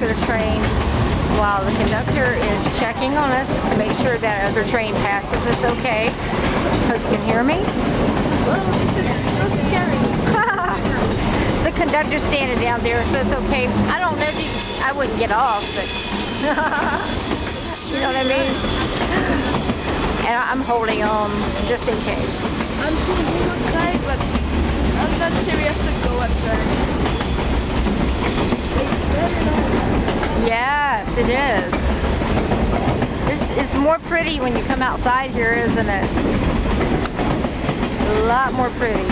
of the train while the conductor is checking on us to make sure that other train passes us okay. Hope you can hear me. Whoa, this is so scary. The conductor's standing down there, so it's okay. I don't know if I wouldn't get off, but you know what I mean? And I'm holding on just in case. I'm thinking outside, but I'm not serious to go outside. It's very nice. Yes, it is. It's more pretty when you come outside here, isn't it? A lot more pretty.